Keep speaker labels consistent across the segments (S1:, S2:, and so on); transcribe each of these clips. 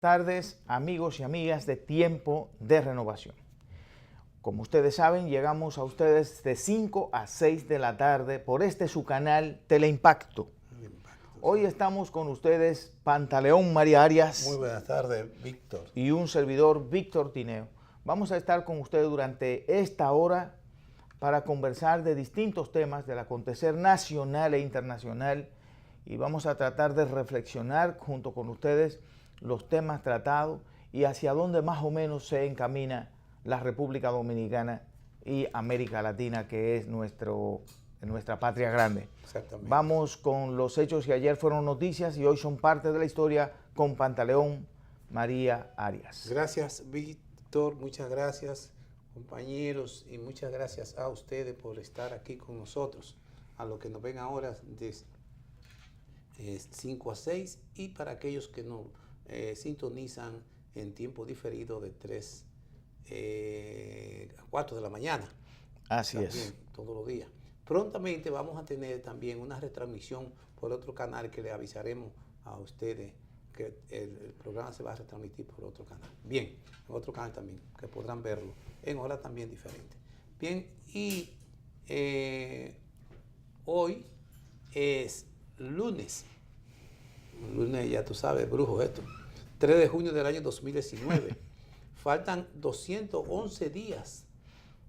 S1: tardes, amigos y amigas de Tiempo de Renovación. Como ustedes saben, llegamos a ustedes de 5 a 6 de la tarde por su canal Teleimpacto. Hoy estamos con ustedes Pantaleón María Arias.
S2: Muy buenas tardes, Víctor.
S1: Y un servidor, Víctor Tineo. Vamos a estar con ustedes durante esta hora para conversar de distintos temas del acontecer nacional e internacional, y vamos a tratar de reflexionar junto con ustedes los temas tratados y hacia dónde más o menos se encamina la República Dominicana y América Latina, que es nuestra patria grande.
S2: Exactamente.
S1: Vamos con los hechos que ayer fueron noticias y hoy son parte de la historia con Pantaleón María Arias.
S2: Gracias, Víctor, muchas gracias, compañeros, y muchas gracias a ustedes por estar aquí con nosotros, a los que nos ven ahora de 5 a 6, y para aquellos que nos sintonizan en tiempo diferido de 3 a 4 de la mañana.
S1: Así
S2: también,
S1: es.
S2: todos los días. Prontamente vamos a tener también una retransmisión por otro canal que le avisaremos a ustedes que el programa se va a retransmitir por otro canal. Bien, en otro canal también, que podrán verlo en hora también diferente. Bien, y hoy es lunes, ya tú sabes, brujo esto, 3 de junio del año 2019. Faltan 211 días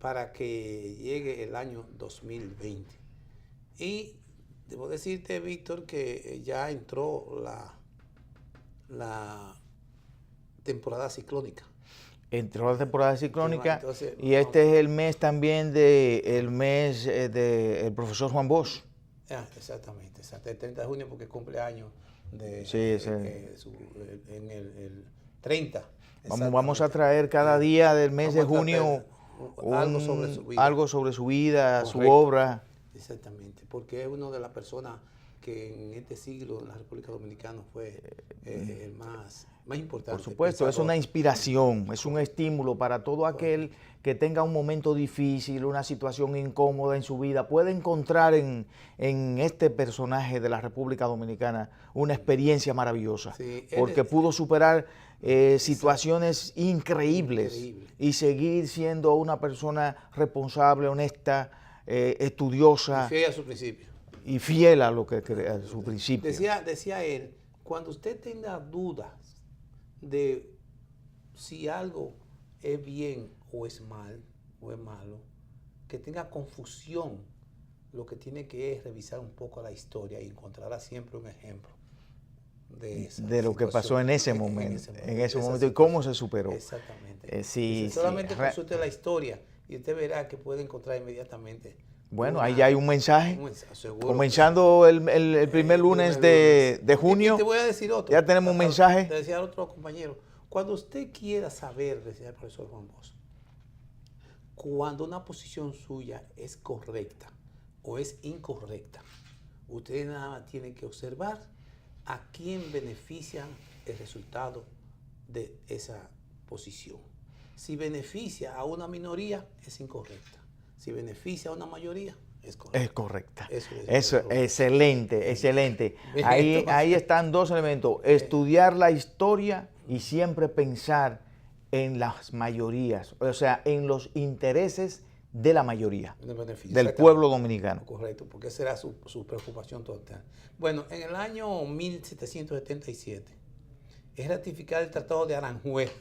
S2: para que llegue el año 2020. Y debo decirte, Víctor, que ya entró la temporada ciclónica.
S1: Entró la temporada ciclónica.
S2: Entonces,
S1: y este es el mes también del profesor Juan Bosch.
S2: Exactamente, el 30 de junio, porque cumple años en el 30.
S1: Vamos a traer cada día del mes de junio algo sobre su vida,
S2: correcto,
S1: su obra.
S2: Exactamente, porque es una de las personas que en este siglo en la República Dominicana fue el más importante.
S1: Por supuesto, es una inspiración, es un estímulo para todo aquel que tenga un momento difícil, una situación incómoda en su vida. Puede encontrar en este personaje de la República Dominicana una experiencia maravillosa,
S2: sí,
S1: porque pudo superar situaciones increíbles y seguir siendo una persona responsable, honesta, estudiosa.
S2: Y fiel a su principio.
S1: Y fiel a lo que a su principio.
S2: Decía él, cuando usted tenga dudas de si algo es bien o es mal o es malo, que tenga confusión, lo que tiene que es revisar un poco la historia y encontrará siempre un ejemplo de
S1: lo que pasó en ese momento, y cómo se superó.
S2: Exactamente.
S1: Sí,
S2: solamente consulte la historia y usted verá que puede encontrar inmediatamente.
S1: Bueno, ahí ya hay un mensaje.
S2: Comenzando
S1: el primer lunes de junio.
S2: Y te voy a decir otro.
S1: Ya tenemos un mensaje.
S2: Te decía otro compañero. Cuando usted quiera saber, decía el profesor Juan Bosch, cuando una posición suya es correcta o es incorrecta, usted nada más tiene que observar a quién beneficia el resultado de esa posición. Si beneficia a una minoría, es incorrecta. Si beneficia a una mayoría, es correcta.
S1: Es correcta.
S2: Eso,
S1: excelente, excelente. Ahí están dos elementos. Estudiar la historia y siempre pensar en las mayorías, o sea, en los intereses de la mayoría, del pueblo dominicano.
S2: Correcto, porque esa era su preocupación total. Bueno, en el año 1777 es ratificado el Tratado de Aranjuez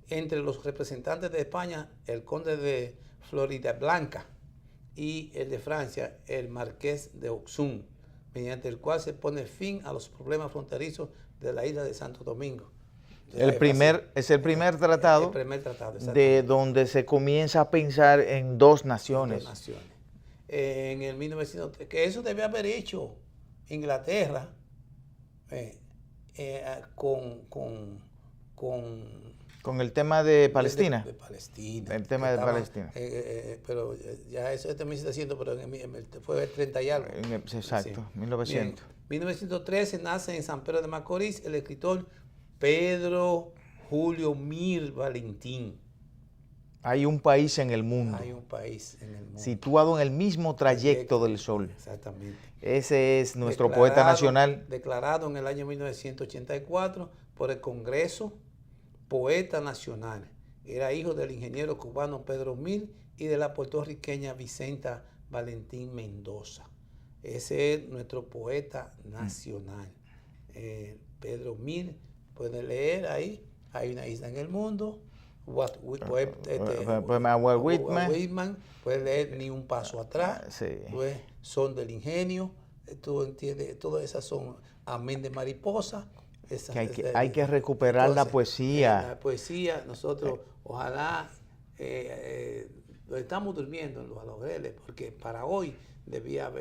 S2: entre los representantes de España, el conde de Floridablanca, y el de Francia, el marqués de Auxun, mediante el cual se pone fin a los problemas fronterizos de la isla de Santo Domingo.
S1: Es el primer tratado de donde se comienza a pensar en dos naciones.
S2: En el 1900, que eso debe haber hecho Inglaterra
S1: con el tema de Palestina.
S2: De Palestina.
S1: El tema de Palestina.
S2: Pero ya eso es de 1700, pero fue el 30 y algo.
S1: Exacto, sí. 1900.
S2: Bien. 1913 nace en San Pedro de Macorís el escritor Pedro Julio Mir Valentín.
S1: Hay un país en el mundo.
S2: Hay un país en el mundo.
S1: Situado en el mismo trayecto del sol.
S2: Exactamente.
S1: Ese es nuestro poeta nacional.
S2: Declarado en el año 1984 por el Congreso, poeta nacional. Era hijo del ingeniero cubano Pedro Mir y de la puertorriqueña Vicenta Valentín Mendoza. Ese es nuestro poeta nacional. Pedro Mir, puede leer ahí, hay una isla en el mundo.
S1: Poema Walt Whitman.
S2: Puede leer Ni un paso atrás.
S1: Sí.
S2: Pues, Son del ingenio. Tú entiendes, todas esas son Amén de mariposa.
S1: Hay que recuperar la poesía.
S2: La poesía, nosotros ojalá estamos durmiendo en los laureles, porque para hoy podía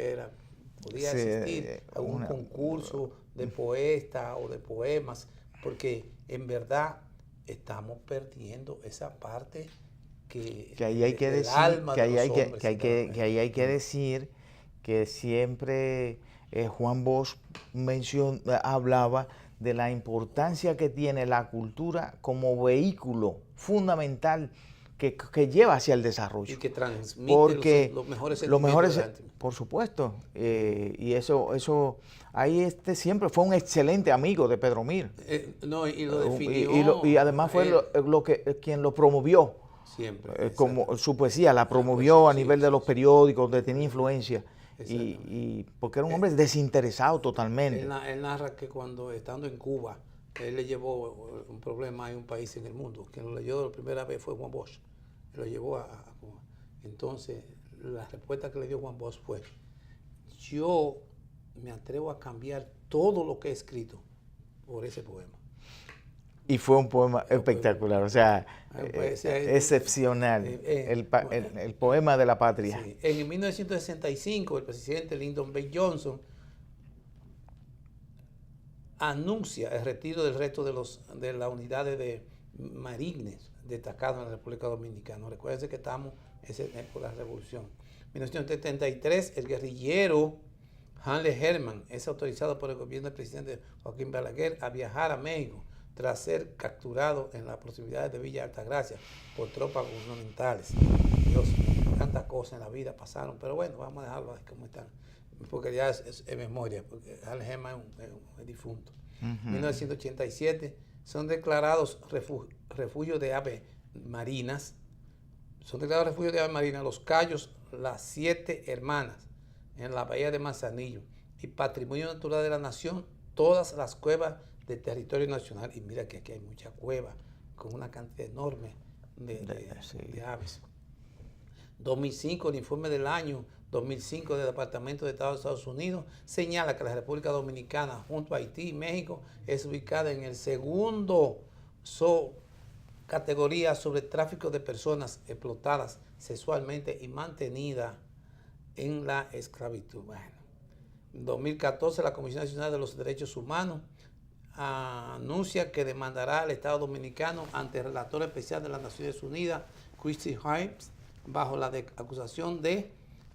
S2: existir algún concurso de poetas o de poemas, porque en verdad estamos perdiendo esa parte que
S1: ahí hay que decir, que ahí hay que decir que siempre Juan Bosch hablaba de la importancia que tiene la cultura como vehículo fundamental que lleva hacia el desarrollo.
S2: Y que transmite los mejores sentimientos.
S1: Por supuesto. Y eso ahí siempre fue un excelente amigo de Pedro Mir.
S2: Y lo definió.
S1: Y además fue quien lo promovió.
S2: Siempre.
S1: Como su poesía la promovió a nivel de los periódicos, donde tenía influencia. Y porque era un hombre desinteresado totalmente.
S2: Él narra que cuando estando en Cuba, él le llevó un problema a un país en el mundo. Quien lo leyó la primera vez fue Juan Bosch. Él lo llevó a Cuba. Entonces, la respuesta que le dio Juan Bosch fue: yo me atrevo a cambiar todo lo que he escrito por ese poema. Y
S1: fue un poema espectacular, o sea, excepcional, el poema de la patria.
S2: Sí. En 1965, el presidente Lyndon B. Johnson anuncia el retiro del resto de las unidades de marines destacados en la República Dominicana. Recuérdense que estamos por la revolución. En 1973, el guerrillero Hanley Herman es autorizado por el gobierno del presidente Joaquín Balaguer a viajar a México tras ser capturado en las proximidades de Villa Altagracia por tropas gubernamentales. Dios, tantas cosas en la vida pasaron, pero bueno, vamos a dejarlo ahí como están, porque ya es memoria, porque Hanley Herman es difunto. En 1987 son declarados refugios de aves marinas. Son declarados refugios de aves marinas Los Cayos, Las Siete Hermanas, en la bahía de Manzanillo, y Patrimonio Natural de la Nación, todas las cuevas del territorio nacional. Y mira que aquí hay muchas cuevas con una cantidad enorme de aves. 2005, el informe del año 2005 del Departamento de Estado de Estados Unidos señala que la República Dominicana, junto a Haití y México, es ubicada en el segundo categoría sobre tráfico de personas explotadas sexualmente y mantenidas en la esclavitud. Bueno, en 2014, la Comisión Nacional de los Derechos Humanos anuncia que demandará al Estado Dominicano ante el relator especial de las Naciones Unidas, Christy Hines, bajo la acusación de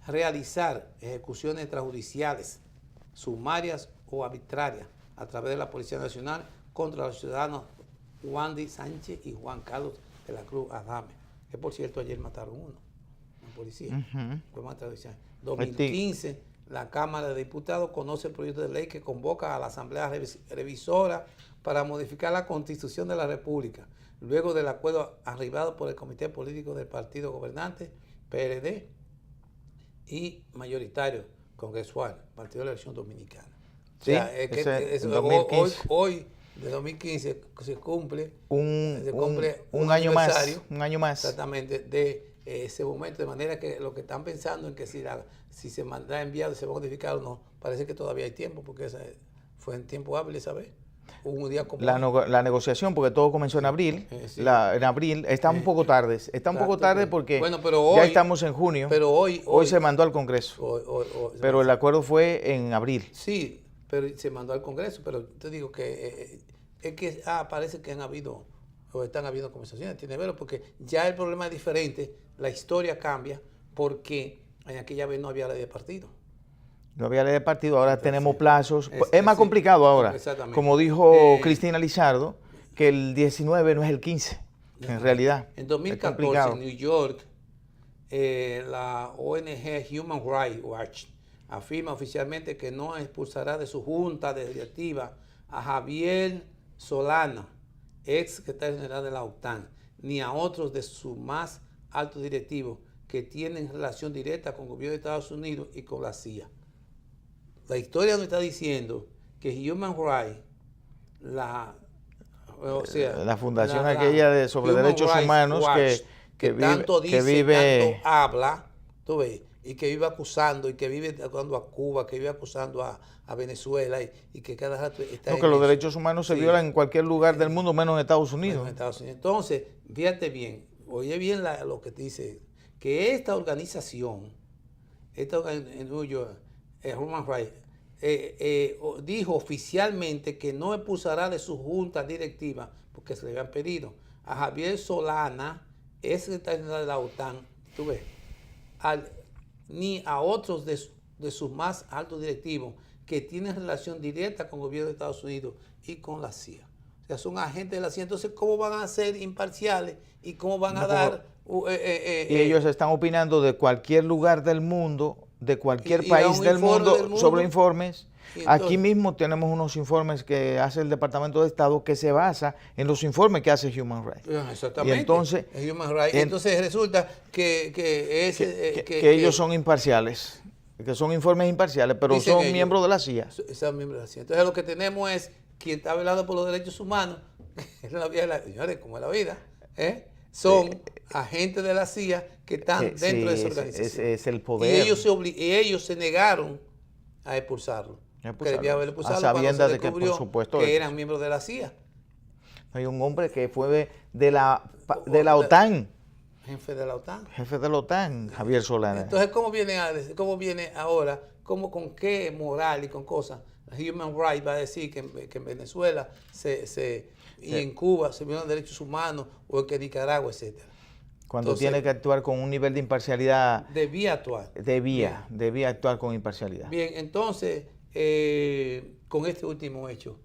S2: realizar ejecuciones extrajudiciales, sumarias o arbitrarias a través de la Policía Nacional contra los ciudadanos Wandy Sánchez y Juan Carlos de la Cruz Adame, que por cierto ayer mataron uno, un policía. Fue más tradicional. 2015, la Cámara de Diputados conoce el proyecto de ley que convoca a la Asamblea Revisora para modificar la Constitución de la República, luego del acuerdo arribado por el Comité Político del Partido Gobernante, PRD, y mayoritario congresual, Partido de la Elección Dominicana.
S1: Sí,
S2: o sea, es que hoy, de 2015, se cumple
S1: un año más. Un año más.
S2: Exactamente, de ese momento, de manera que lo que están pensando en que si se mandará enviado, se va a modificar o no, parece que todavía hay tiempo, porque fue en tiempo hábil esa vez. Un día como
S1: la negociación, porque todo comenzó en abril. En abril está un poco tarde. Está un poco tarde porque ya estamos en junio.
S2: Pero hoy
S1: se mandó al Congreso. Pero el acuerdo fue en abril.
S2: Sí, pero se mandó al Congreso. Pero te digo que es que parece que están habiendo conversaciones. Tiene que ver, porque ya el problema es diferente. La historia cambia porque en aquella vez no había ley de partido.
S1: No había ley de partido, ahora tenemos plazos. Es más complicado ahora. Como dijo Cristina Lizardo, que el 19 no es el 15, en realidad.
S2: En 2014, en New York, la ONG Human Rights Watch afirma oficialmente que no expulsará de su junta directiva a Javier Solana, ex secretario general de la OTAN, ni a otros de sus más altos directivos que tienen relación directa con el gobierno de Estados Unidos y con la CIA. La historia nos está diciendo que Human Rights, la
S1: fundación aquella sobre
S2: Human
S1: derechos
S2: Rights
S1: humanos
S2: Watch, que tanto dice,
S1: vive,
S2: tanto habla, tú ves, y que vive acusando, y que vive acusando a Cuba, que vive acusando a Venezuela, y que cada rato está
S1: que los derechos humanos se violan en cualquier lugar del mundo, menos en Estados Unidos.
S2: Entonces, fíjate bien, oye bien lo que te dice, que esta organización, Human Rights, dijo oficialmente que no expulsará de su junta directiva, porque se le habían pedido a Javier Solana, ex secretario general de la OTAN, tú ves, ni a otros de sus más altos directivos que tienen relación directa con el gobierno de Estados Unidos y con la CIA. O sea, son agentes de la CIA. Entonces, ¿cómo van a ser imparciales y cómo van a dar...
S1: y ellos están opinando de cualquier lugar del mundo, de cualquier país del mundo, sobre informes. Entonces, aquí mismo tenemos unos informes que hace el Departamento de Estado que se basa en los informes que hace Human Rights.
S2: Exactamente.
S1: Y entonces,
S2: entonces resulta que
S1: ellos son imparciales, que son informes imparciales, pero son miembros de la CIA.
S2: Son miembros de la CIA. Entonces lo que tenemos es quien está velando por los derechos humanos, señores, como es la vida, son agentes de la CIA que están dentro de esa organización.
S1: Es el poder.
S2: Y ellos se negaron a expulsarlo. Que debía haber expulsado
S1: cuando se
S2: descubrió
S1: de que, por supuesto,
S2: que eran miembros de la CIA.
S1: Hay un hombre que fue de la OTAN.
S2: Jefe de la OTAN.
S1: Jefe de la OTAN, Javier Solana.
S2: Entonces, ¿cómo viene ahora? ¿Con qué moral y con cosas? Human Rights va a decir que en Venezuela y en Cuba se violan derechos humanos, o que en Nicaragua, etcétera.
S1: Cuando tiene que actuar con un nivel de imparcialidad.
S2: Debía actuar.
S1: Debía actuar con imparcialidad.
S2: Bien, entonces, con este último hecho,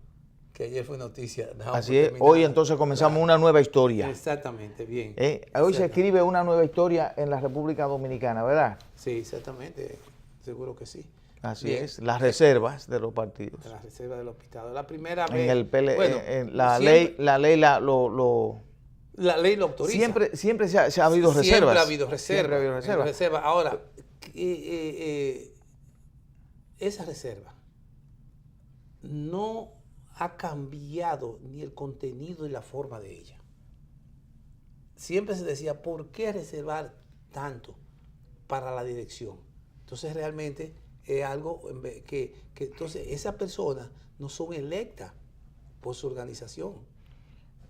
S2: que ayer fue noticia.
S1: Así es, hoy entonces comenzamos una nueva historia.
S2: Exactamente, bien.
S1: Hoy se escribe una nueva historia en la República Dominicana, ¿verdad?
S2: Sí, exactamente, seguro que sí.
S1: Así es, las reservas de los partidos.
S2: Las reservas de los partidos. La primera vez.
S1: La ley lo autoriza. Siempre se ha habido reservas.
S2: Siempre ha habido reservas. Ahora, esa reserva no ha cambiado ni el contenido y la forma de ella. Siempre se decía, ¿por qué reservar tanto para la dirección? Entonces realmente es algo que entonces esas personas no son electas por su organización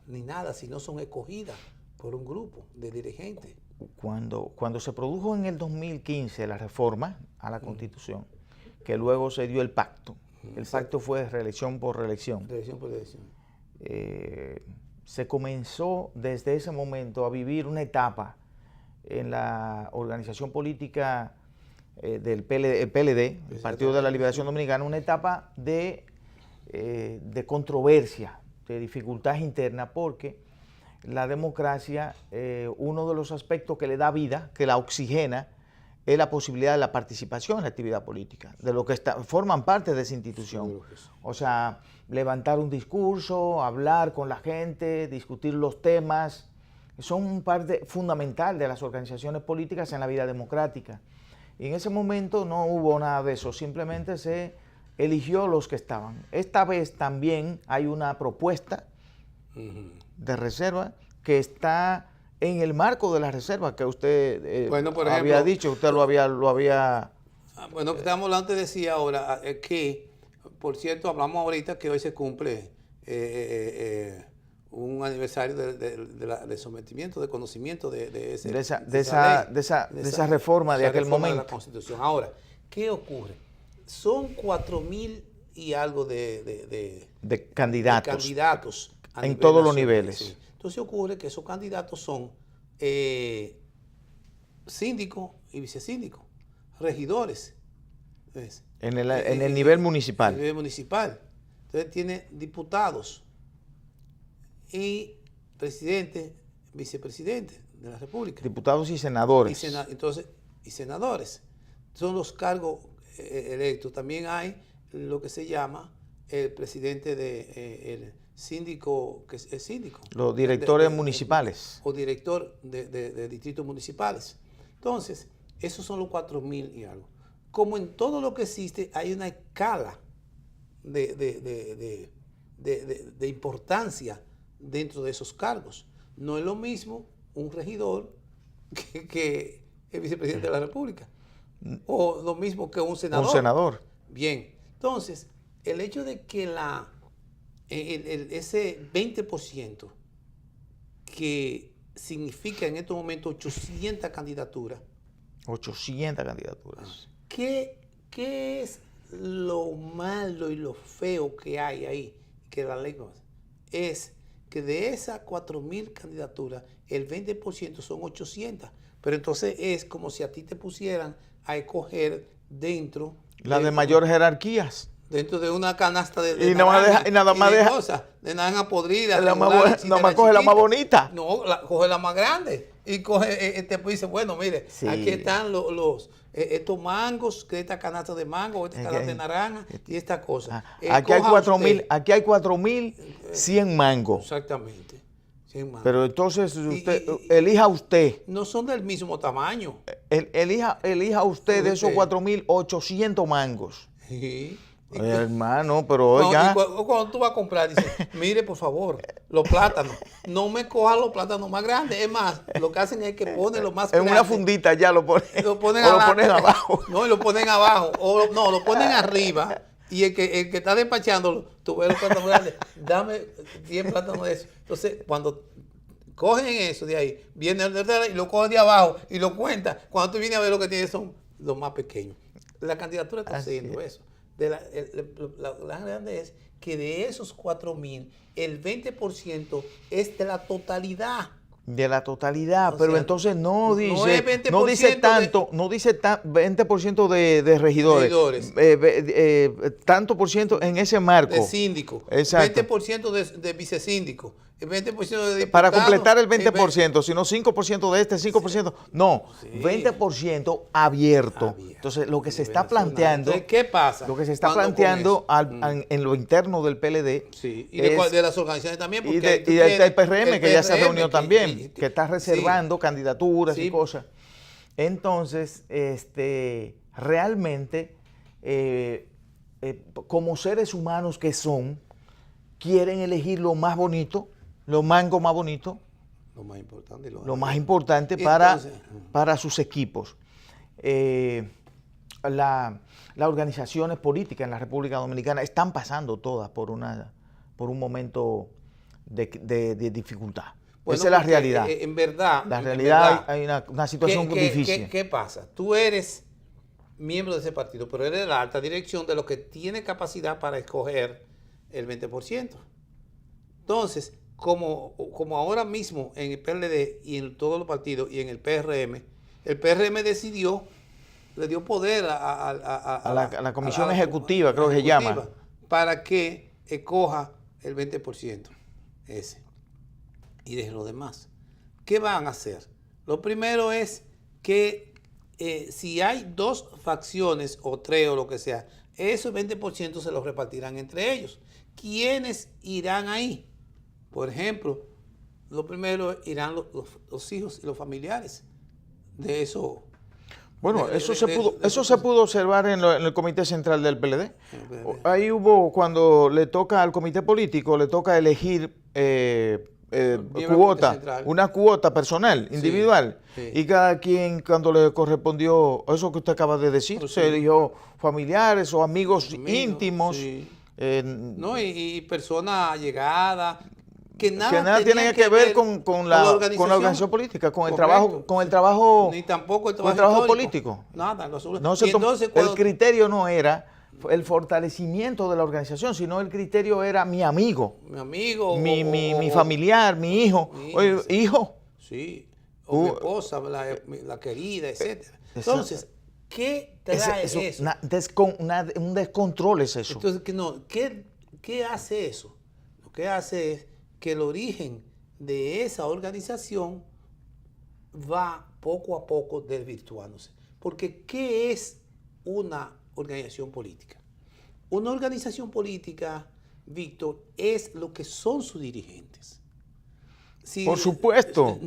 S2: ni nada, sino son escogidas por un grupo de dirigentes.
S1: Cuando se produjo en el 2015 la reforma a la Constitución, que luego se dio el pacto, el pacto fue reelección por reelección.
S2: Reelección por reelección.
S1: Se comenzó desde ese momento a vivir una etapa en la organización política del PLD, el Partido de la Liberación Dominicana, una etapa de controversia, de dificultad interna, porque la democracia, uno de los aspectos que le da vida, que la oxigena, es la posibilidad de la participación en la actividad política, de lo que forman parte de esa institución. O sea, levantar un discurso, hablar con la gente, discutir los temas, son un parte fundamental de las organizaciones políticas en la vida democrática. Y en ese momento no hubo nada de eso, simplemente se eligió los que estaban. Esta vez también hay una propuesta de reserva que está en el marco de la reserva que usted
S2: por ejemplo,
S1: había dicho, usted lo había
S2: bueno, estamos hablando, te decía ahora, que, por cierto, hablamos ahorita que hoy se cumple un aniversario de sometimiento, de conocimiento de
S1: esa reforma de aquel momento.
S2: De la Constitución. Ahora, ¿qué ocurre? Son 4,000 y algo de candidatos
S1: en todos los niveles.
S2: Sí. Entonces ocurre que esos candidatos son síndicos y vicesíndicos, regidores. ¿Ves?
S1: En el nivel municipal.
S2: En el nivel municipal. Entonces tiene diputados y presidente, vicepresidente de la República.
S1: Diputados y senadores.
S2: Y senadores. Son los cargos electos. También hay lo que se llama el presidente síndico, que es síndico.
S1: Los directores municipales.
S2: O director de distritos municipales. Entonces, esos son los 4.000 y algo. Como en todo lo que existe, hay una escala de importancia dentro de esos cargos. No es lo mismo un regidor que el vicepresidente de la República. O lo mismo que un senador.
S1: Un senador.
S2: Bien. Entonces, el hecho de que ese 20% que significa en estos momentos 800 candidaturas.
S1: 800 candidaturas.
S2: ¿Qué es lo malo y lo feo que hay ahí? Que la ley es que de esas 4.000 candidaturas, el 20% son 800. Pero entonces es como si a ti te pusieran a escoger dentro
S1: La de mayor jerarquías.
S2: Dentro de una canasta de
S1: y nada más deja
S2: cosas, de naranja podrida.
S1: Nada más coge la más bonita.
S2: No, coge la más grande. Y coge, te dice, bueno, mire,
S1: sí.
S2: Aquí están estos mangos, que esta canasta de mango, esta canasta de naranja y esta cosa.
S1: Aquí hay 4.100 mangos.
S2: Exactamente. 100 mangos.
S1: Pero entonces elija usted.
S2: No son del mismo tamaño.
S1: Elija usted de esos 4.800 mangos.
S2: Sí.
S1: Hermano, pero oiga.
S2: Cuando tú vas a comprar, dices, mire, por favor, los plátanos. No me cojan los plátanos más grandes. Es más, lo que hacen es que ponen los más grandes.
S1: En una fundita ya lo ponen.
S2: Lo ponen
S1: abajo.
S2: No, y lo ponen abajo. No, lo ponen arriba. Y el que está despachándolo, tú ves los plátanos grandes. Dame 10 plátanos de eso. Entonces, cuando cogen eso de ahí, viene el y lo cogen de abajo y lo cuentan. Cuando tú vienes a ver lo que tienes son los más pequeños. La candidatura está haciendo eso. La grande es que de esos 4.000, el 20% es de la totalidad.
S1: De la totalidad, pero sea, entonces no dice 20% de regidores. Tanto por ciento en ese marco.
S2: De síndico.
S1: Exacto.
S2: 20% de vicesíndico. El 20% de diputados.
S1: Para completar el 20%, sino 5% de este, 5%. No, sí. 20% abierto. Entonces, lo que se está planteando.
S2: Entonces, ¿qué pasa?
S1: Lo que se está planteando en lo interno del PLD.
S2: Sí, y de las organizaciones también.
S1: Y del PRM, que ya se reunió también, que está reservando candidaturas y cosas. Entonces, realmente, como seres humanos que son, quieren elegir lo más bonito. Los mangos más bonitos,
S2: lo más importante
S1: para sus equipos. Las organizaciones políticas en la República Dominicana están pasando todas por un momento de dificultad. Bueno, esa es la realidad.
S2: En verdad.
S1: La realidad hay una situación difícil.
S2: ¿Qué pasa? Tú eres miembro de ese partido, pero eres de la alta dirección de los que tiene capacidad para escoger el 20%. Entonces, como ahora mismo en el PLD y en todos los partidos y en el PRM decidió, le dio poder a
S1: la comisión ejecutiva, creo que se llama,
S2: para que escoja el 20% ese y deje lo demás. ¿Qué van a hacer? Lo primero es que si hay 2 facciones o 3 o lo que sea, esos 20% se los repartirán entre ellos. ¿Quiénes irán ahí? Por ejemplo, lo primero irán los hijos y los familiares de eso.
S1: Bueno, eso se pudo observar en el Comité Central del PLD. Ahí hubo, cuando le toca al Comité Político, le toca elegir una cuota personal, individual. Sí. Y cada quien, cuando le correspondió, eso que usted acaba de decir, se eligió familiares o amigos íntimos.
S2: Sí. No, y personas allegadas. Que nada tiene
S1: que ver con la organización política, con el trabajo,
S2: ni tampoco el
S1: trabajo político.
S2: Nada,
S1: entonces, el criterio no era el fortalecimiento de la organización, sino el criterio era mi amigo, mi familiar, mi hijo, hijo.
S2: Sí, o mi esposa, la querida, etcétera. Entonces, ¿qué trae eso?
S1: Un descontrol es eso.
S2: Entonces, ¿qué hace eso? Lo que hace es que el origen de esa organización va poco a poco desvirtuándose. Porque, ¿qué es una organización política? Una organización política Víctor, es lo que son sus dirigentes. Si,
S1: por supuesto.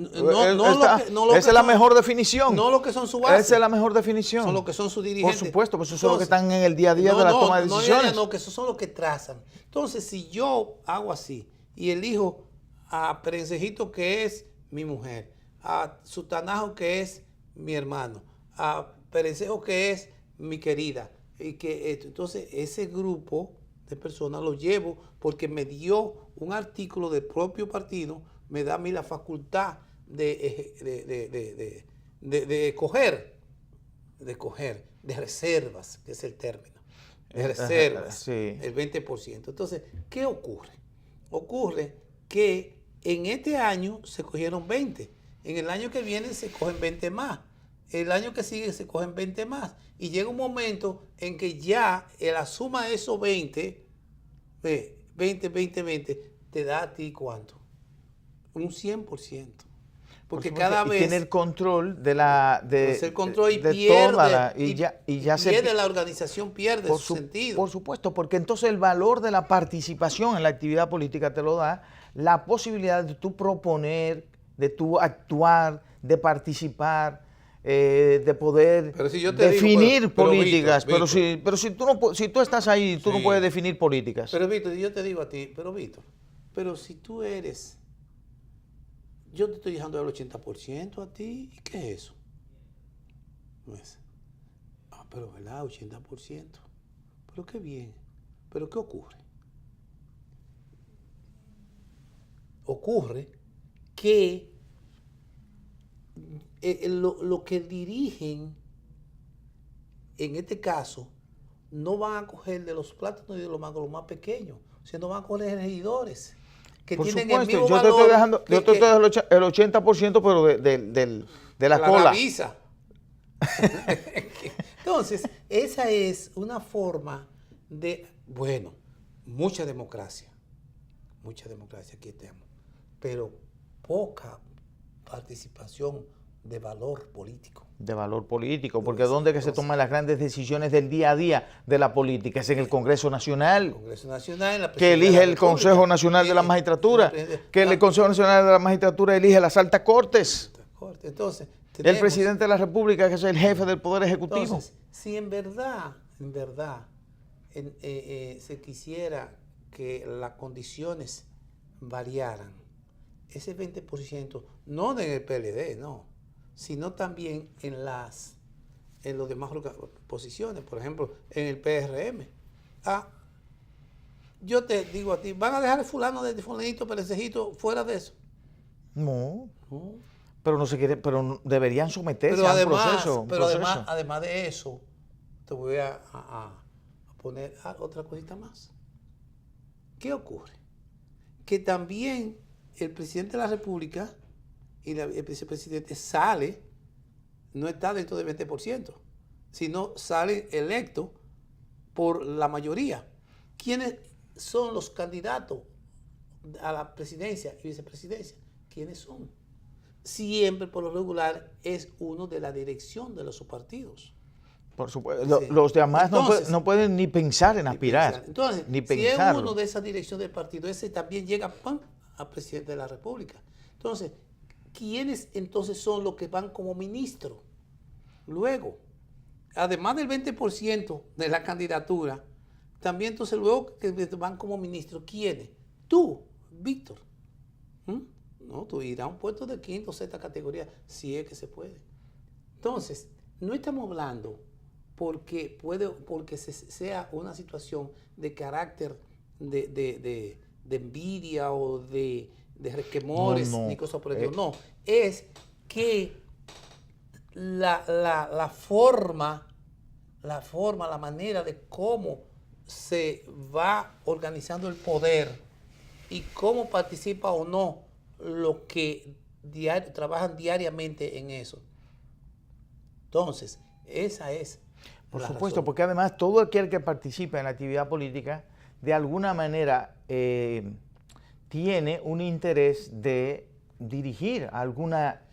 S2: Esa
S1: es la mejor definición.
S2: No lo que son su base.
S1: Esa es la mejor definición.
S2: Son lo que son sus dirigentes.
S1: Por supuesto, pues esos son los que están en el día a día de la toma de decisiones.
S2: No, que esos son los que trazan. Entonces, si yo hago así y elijo a Perencejito, que es mi mujer, a Sutanajo, que es mi hermano, a Perencejo, que es mi querida, y que entonces ese grupo de personas lo llevo porque me dio un artículo del propio partido, me da a mí la facultad de coger, de reservas, que es el término, de reservas,
S1: sí.
S2: el 20%. Entonces, ¿qué ocurre? Ocurre que en este año se cogieron 20, en el año que viene se cogen 20 más, el año que sigue se cogen 20 más, y llega un momento en que ya la suma de esos 20, 20, te da a ti ¿cuánto? Un 100%. Porque cada vez
S1: tiene el control de la
S2: el control y
S1: de
S2: pierde
S1: toda la, y ya
S2: pierde la organización, pierde su sentido.
S1: Por supuesto, porque entonces el valor de la participación en la actividad política te lo da la posibilidad de tú proponer, de tú actuar, de participar, de poder definir políticas. Víctor, pero si tú estás ahí, tú no puedes definir políticas.
S2: Pero Víctor, yo te digo a ti, pero si tú eres, yo te estoy dejando el 80% a ti, ¿y qué es eso? Pero ¿verdad? 80%. Pero qué bien. Pero ¿qué ocurre? Ocurre que lo que dirigen, en este caso, no van a coger de los plátanos y de los mangos los más pequeños, sino van a coger regidores que
S1: por
S2: tienen
S1: supuesto,
S2: el mismo
S1: yo
S2: valor.
S1: Te estoy dejando el 80%, pero de la cola.
S2: Visa. Entonces, esa es una forma de, bueno, mucha democracia aquí tenemos, pero poca participación de valor político.
S1: De valor político, porque ¿dónde es que se toman las grandes decisiones del día a día de la política? Es en el Congreso Nacional, que elige el Consejo Nacional de la Magistratura, que el Consejo Nacional de la Magistratura elige las altas cortes.
S2: Entonces,
S1: el presidente de la República, que es el jefe del Poder Ejecutivo.
S2: Entonces, si en verdad, se quisiera que las condiciones variaran, ese 20%, no en el PLD, no, sino también en las demás posiciones, por ejemplo, en el PRM. Yo te digo a ti, ¿van a dejar el fulano de fulanito, Perencejito, fuera de eso?
S1: No. Pero no se quiere, pero deberían someterse a un proceso.
S2: Pero además de eso, te voy a poner otra cosita más. ¿Qué ocurre? Que también el presidente de la República y el vicepresidente sale, no está dentro del 20%, sino sale electo por la mayoría. ¿Quiénes son los candidatos a la presidencia y vicepresidencia? ¿Quiénes son? Siempre, por lo regular, es uno de la dirección de los partidos.
S1: Por supuesto. Los demás entonces, no pueden ni pensar en aspirar.
S2: Entonces,
S1: ni
S2: si es uno de esa dirección del partido, ese también llega al presidente de la República. Entonces, ¿quiénes entonces son los que van como ministro? Luego, además del 20% de la candidatura, también entonces luego que van como ministro, ¿quiénes? Tú, Víctor. No, tú irás a un puesto de quinta o sexta categoría, si es que se puede. Entonces, no estamos hablando porque sea una situación de carácter de envidia o de resquemores, ni cosas por el estilo. No, es que la forma, la manera de cómo se va organizando el poder y cómo participa o no los que trabajan diariamente en eso. Entonces, esa es
S1: por supuesto, porque además todo aquel que participa en la actividad política de alguna manera tiene un interés de dirigir algún área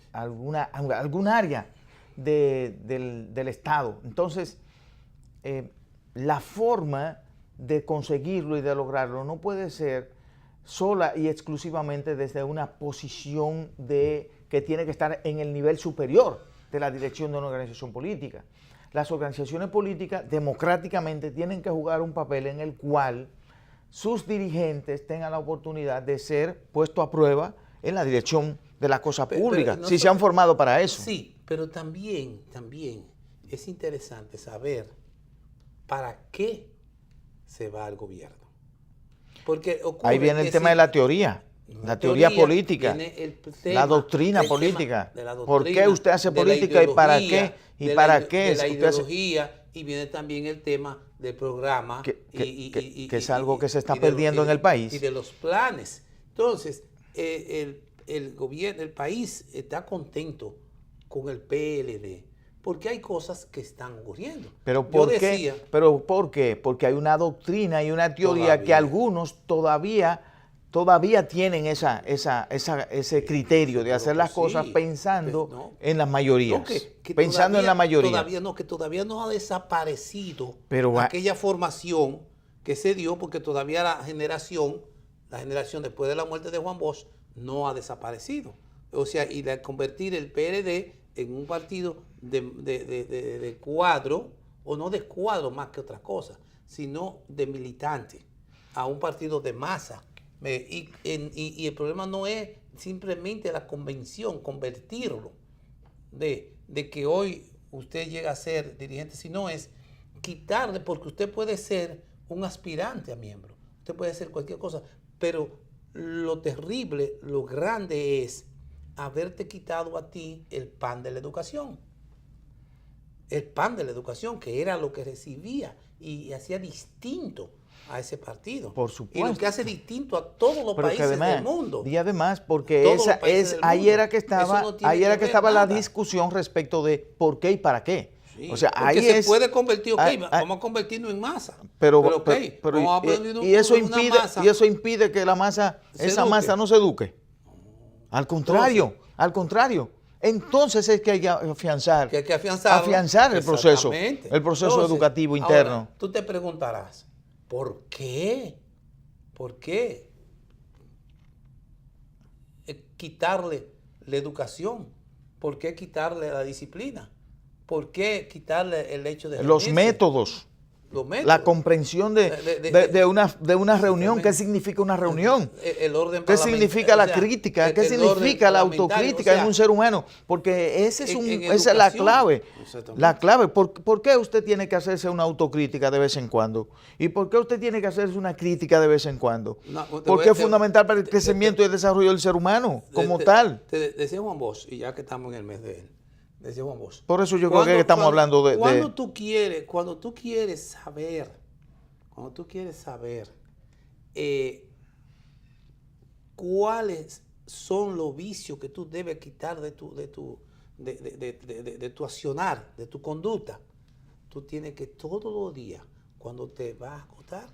S1: del Estado. Entonces, la forma de conseguirlo y de lograrlo no puede ser sola y exclusivamente desde una posición que tiene que estar en el nivel superior de la dirección de una organización política. Las organizaciones políticas democráticamente tienen que jugar un papel en el cual sus dirigentes tengan la oportunidad de ser puestos a prueba en la dirección de la cosa pública, si se han formado para eso.
S2: Sí, pero también es interesante saber para qué se va al gobierno. Porque
S1: ahí viene el tema de la teoría. La teoría política, la doctrina política. ¿Por qué usted hace política y para qué? ¿Y para qué?
S2: De la ideología, y viene también el tema del programa.
S1: Que es algo que se está perdiendo en el país.
S2: Y de los planes. Entonces, el gobierno, el país está contento con el PLD, porque hay cosas que están ocurriendo.
S1: ¿Pero por qué? Porque hay una doctrina y una teoría que algunos todavía tienen ese criterio de hacer las cosas pensando en las mayorías. Pensando en la mayoría.
S2: Todavía no ha desaparecido
S1: pero
S2: aquella formación que se dio, porque todavía la generación después de la muerte de Juan Bosch no ha desaparecido. O sea, y de convertir el PLD en un partido de cuadro, o no de cuadro más que otra cosa, sino de militante, a un partido de masa. Y el problema no es simplemente la convención, convertirlo, de que hoy usted llega a ser dirigente, sino es quitarle, porque usted puede ser un aspirante a miembro, usted puede ser cualquier cosa, pero lo terrible, lo grande es haberte quitado a ti el pan de la educación. El pan de la educación, que era lo que recibía y hacía distinto a ese partido.
S1: Por supuesto.
S2: Y lo que hace distinto a todos los países del mundo.
S1: Y además, porque ahí era que estaba la discusión respecto de por qué y para qué.
S2: Sí,
S1: o sea, ahí
S2: se puede convertir, vamos a convertirnos en masa.
S1: Y eso impide que esa masa no se eduque. Al contrario. Entonces es que hay que afianzar el proceso educativo interno.
S2: Ahora, tú te preguntarás, ¿por qué? ¿Por qué quitarle la educación? ¿Por qué quitarle la disciplina? ¿Por qué quitarle el hecho de
S1: los métodos? La comprensión de una reunión. ¿Qué significa una reunión? ¿Qué significa la crítica? ¿Qué significa la autocrítica en un ser humano? Porque esa es la clave. La clave. ¿Por qué usted tiene que hacerse una autocrítica de vez en cuando? ¿Y por qué usted tiene que hacerse una crítica de vez en cuando? Porque es fundamental para el crecimiento y el desarrollo del ser humano como tal.
S2: Decía Juan Bosch, y ya que estamos en el mes de él, decía Juan Bosch.
S1: Por eso yo creo que estamos hablando de...
S2: Cuando tú quieres saber cuáles son los vicios que tú debes quitar de tu accionar, de tu conducta, tú tienes que todos los días, cuando te vas a acostar,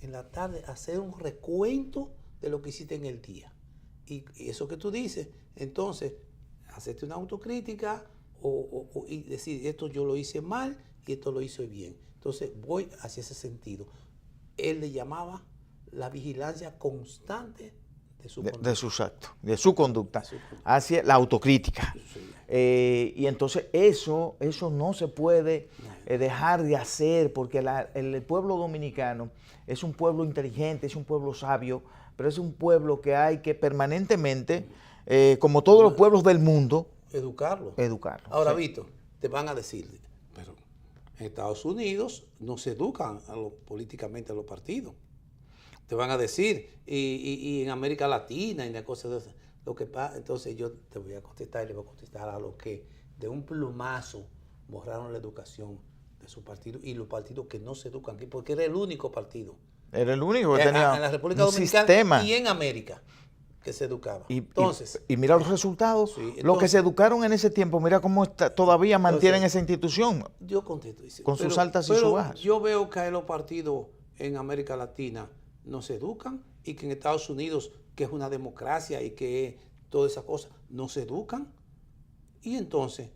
S2: en la tarde, hacer un recuento de lo que hiciste en el día. Y eso que tú dices, entonces, hacerte una autocrítica, y decir, esto yo lo hice mal y esto lo hice bien. Entonces voy hacia ese sentido. Él le llamaba la vigilancia constante de su conducta.
S1: De sus actos, de su conducta, hacia la autocrítica. Sí. Y entonces eso no se puede dejar de hacer, porque el pueblo dominicano es un pueblo inteligente, es un pueblo sabio, pero es un pueblo que hay que permanentemente, como todos los pueblos del mundo, educarlo.
S2: Ahora, Víctor, te van a decir, pero en Estados Unidos no se educan políticamente a los partidos. Te van a decir, y en América Latina y las cosas de esas. Lo que pasa, entonces yo te voy a contestar y le voy a contestar a los que de un plumazo borraron la educación de su partido y los partidos que no se educan aquí, porque era el único partido.
S1: Era el único que tenía
S2: en la República Dominicana
S1: sistema.
S2: Y en América que se educaba.
S1: Y mira los resultados. Sí, entonces, los que se educaron en ese tiempo, mira cómo todavía mantienen esa institución.
S2: Yo contesto.
S1: Con sus altas y sus bajas.
S2: Yo veo que los partidos en América Latina no se educan, y que en Estados Unidos, que es una democracia y que todas esas cosas, no se educan. Y entonces,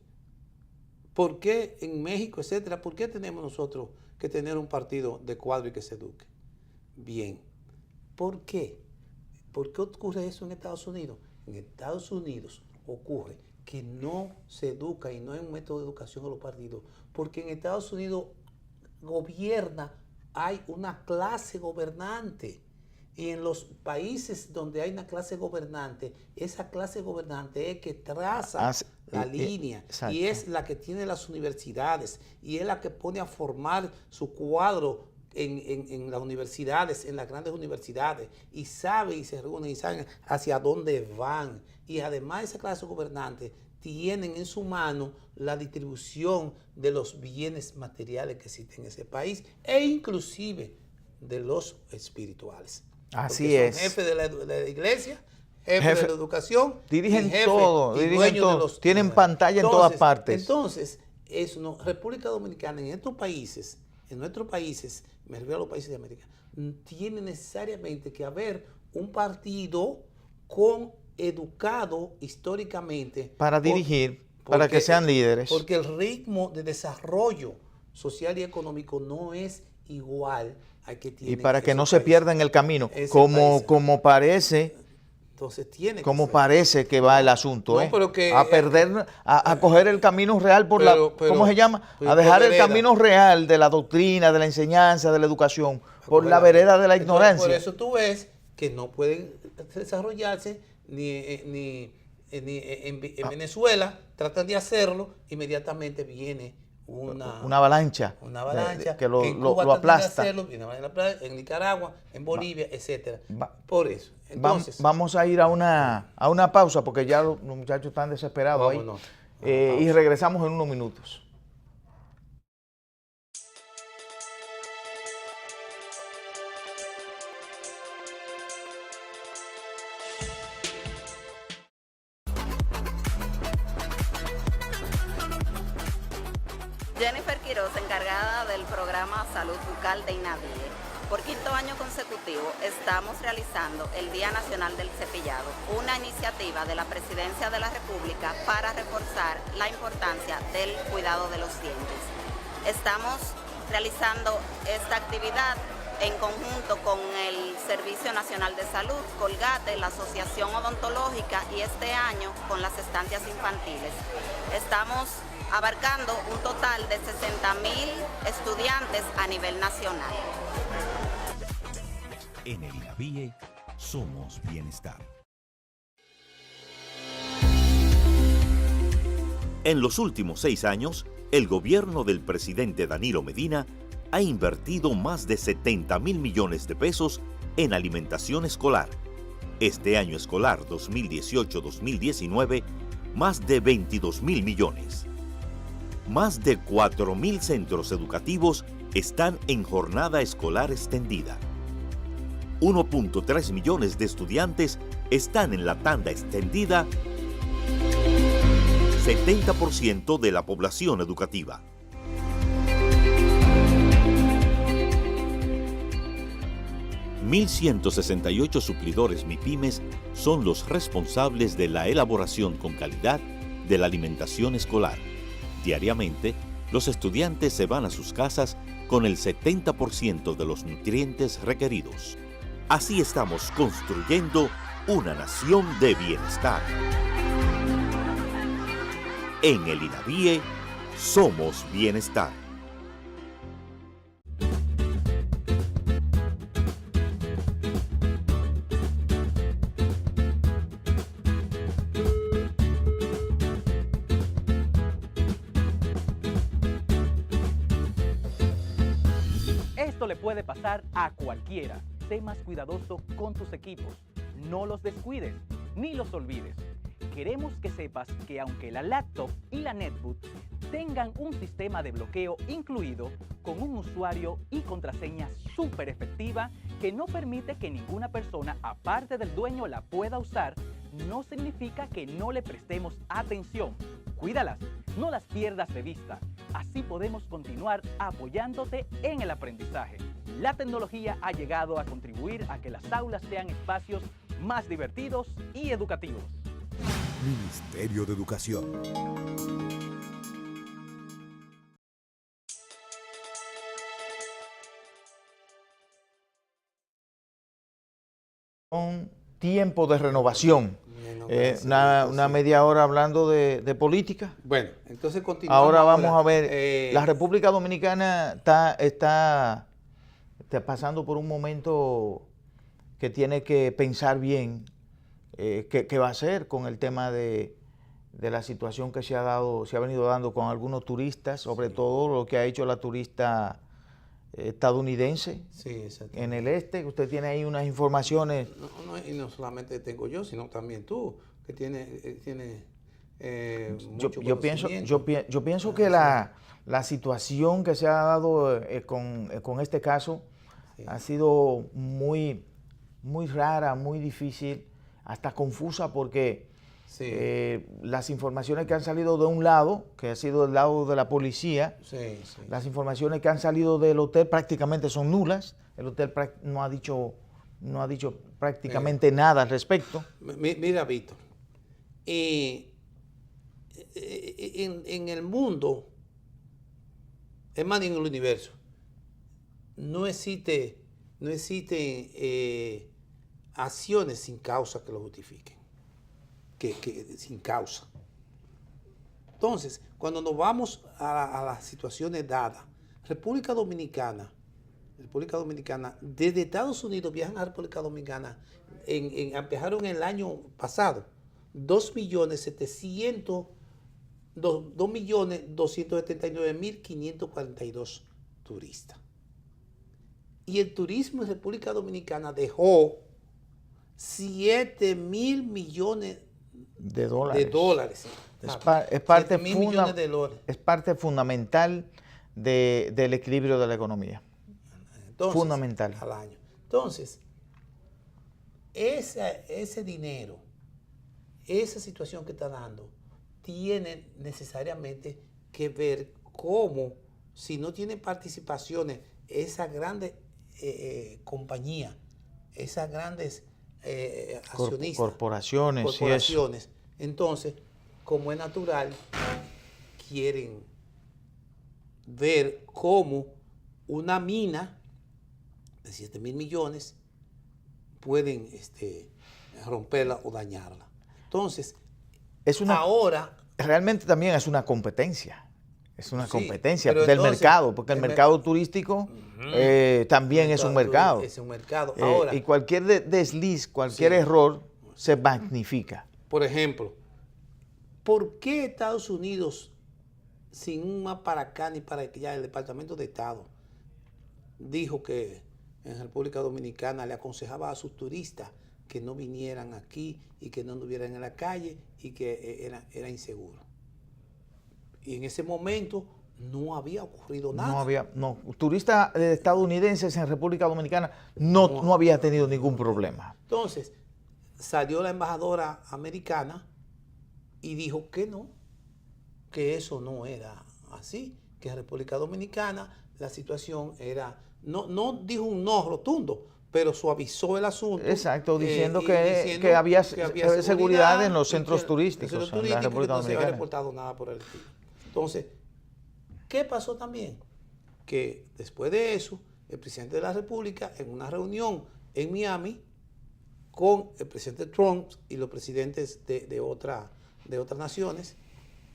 S2: ¿Por qué en México, etcétera? ¿Por qué tenemos nosotros que tener un partido de cuadro y que se eduque? Bien. ¿Por qué? ¿Por qué ocurre eso en Estados Unidos? En Estados Unidos ocurre que no se educa y no hay un método de educación a los partidos, porque en Estados Unidos gobierna, hay una clase gobernante. Y en los países donde hay una clase gobernante, esa clase gobernante es que traza la línea y es la que tiene las universidades y es la que pone a formar su cuadro en las universidades, en las grandes universidades, y sabe y se reúnen y saben hacia dónde van. Y además esa clase gobernante tienen en su mano la distribución de los bienes materiales que existen en ese país e inclusive de los espirituales.
S1: Así es.
S2: Jefe de la iglesia, jefe de la educación,
S1: dirigen
S2: jefe
S1: todo,
S2: y dueño de los,
S1: tienen pantalla en todas partes.
S2: Entonces, eso no, República Dominicana, en nuestros países, me refiero a los países de América, tiene necesariamente que haber un partido educado históricamente
S1: para dirigir, para que sean líderes.
S2: Porque el ritmo de desarrollo social y económico no es igual al que tiene.
S1: Y para que no se pierda en el camino, como parece.
S2: Entonces tiene
S1: como parece que va el asunto, a coger el camino real por ¿cómo se llama? A dejar el camino real de la doctrina, de la enseñanza, de la educación, por la vereda de la ignorancia.
S2: Por eso tú ves que no pueden desarrollarse ni en Venezuela, tratan de hacerlo, inmediatamente viene una avalancha
S1: que lo aplasta.
S2: En Nicaragua, en Bolivia, etcétera. Por eso. Entonces,
S1: vamos a ir a una pausa porque ya los muchachos están desesperados ahí. Y regresamos en unos minutos.
S3: Jennifer Quiroz, encargada del programa Salud Bucal de INAVIE. Por quinto año consecutivo estamos realizando el Día Nacional del Cepillado, una iniciativa de la Presidencia de la República para reforzar la importancia del cuidado de los dientes. Estamos realizando esta actividad en conjunto con el Servicio Nacional de Salud, Colgate, la Asociación Odontológica y este año con las estancias infantiles. Estamos abarcando un total de 60.000 estudiantes a nivel nacional.
S4: En el INAVIE somos bienestar. En los últimos 6 años, el gobierno del presidente Danilo Medina ha invertido más de 70.000 millones de pesos en alimentación escolar. Este año escolar 2018-2019, más de 22.000 millones. Más de 4.000 centros educativos están en jornada escolar extendida. 1.3 millones de estudiantes están en la tanda extendida, 70% de la población educativa. $1,168 suplidores MIPYMES son los responsables de la elaboración con calidad de la alimentación escolar. Diariamente, los estudiantes se van a sus casas con el 70% de los nutrientes requeridos. Así estamos construyendo una nación de bienestar. En el INAVIE somos bienestar.
S5: Esto le puede pasar a cualquiera. Sé más cuidadoso con tus equipos. No los descuides ni los olvides. Queremos que sepas que aunque la laptop y la netbook tengan un sistema de bloqueo incluido con un usuario y contraseña súper efectiva que no permite que ninguna persona aparte del dueño la pueda usar, no significa que no le prestemos atención. Cuídalas, no las pierdas de vista. Así podemos continuar apoyándote en el aprendizaje. La tecnología ha llegado a contribuir a que las aulas sean espacios más divertidos y educativos.
S6: Ministerio de Educación.
S1: tiempo de renovación.
S2: Bueno,
S1: Una media hora hablando de política.
S2: Bueno, entonces continuamos.
S1: Ahora vamos a ver, la República Dominicana está pasando por un momento que tiene que pensar bien qué va a hacer con el tema de la situación que se ha venido dando con algunos turistas, sobre todo lo que ha hecho la turista estadounidense en el este. Usted tiene ahí unas informaciones.
S2: Y no solamente tengo yo, sino también tú, que tienes mucho
S1: yo pienso que la situación que se ha dado con este caso ha sido muy rara, muy difícil, hasta confusa, porque las informaciones que han salido de un lado, que ha sido del lado de la policía, las informaciones que han salido del hotel prácticamente son nulas. El hotel no ha dicho prácticamente nada al respecto.
S2: Mira, Víctor, en el mundo, es más, en el universo, no existen acciones sin causa que lo justifiquen, sin causa. Entonces, cuando nos vamos a las situaciones dadas, República Dominicana, desde Estados Unidos viajan a República Dominicana, viajaron el año pasado 2.279.542 turistas. Y el turismo en República Dominicana dejó 7.000 millones de dólares.
S1: Es parte fundamental del equilibrio de la economía.
S2: Entonces,
S1: fundamental.
S2: Al año. Entonces, ese dinero, esa situación que está dando, tiene necesariamente que ver cómo, si no tiene participaciones, esas grandes compañías, esas grandes accionistas,
S1: corporaciones,
S2: entonces, como es natural, quieren ver cómo una mina de 7.000 millones pueden romperla o dañarla. Entonces,
S1: realmente también es una competencia. Es una competencia del
S2: entonces,
S1: mercado, porque el mercado turístico también es un mercado.
S2: Es un mercado.
S1: Y cualquier desliz, cualquier error se magnifica.
S2: Por ejemplo, ¿por qué Estados Unidos, sin un más para acá ni para allá, el Departamento de Estado dijo que en República Dominicana le aconsejaba a sus turistas que no vinieran aquí y que no anduvieran en la calle y que era inseguro? Y en ese momento no había ocurrido nada.
S1: Turistas estadounidenses en República Dominicana no había tenido ningún problema.
S2: Entonces, salió la embajadora americana y dijo que no, que eso no era así, que en República Dominicana la situación era, no dijo un no rotundo, pero suavizó el asunto.
S1: Exacto, diciendo que había seguridad en los centros turísticos en la República
S2: no se había
S1: Dominicana.
S2: reportado nada por el estilo. Entonces, ¿qué pasó también? Que después de eso, el presidente de la República, en una reunión en Miami, con el presidente Trump y los presidentes de otras naciones,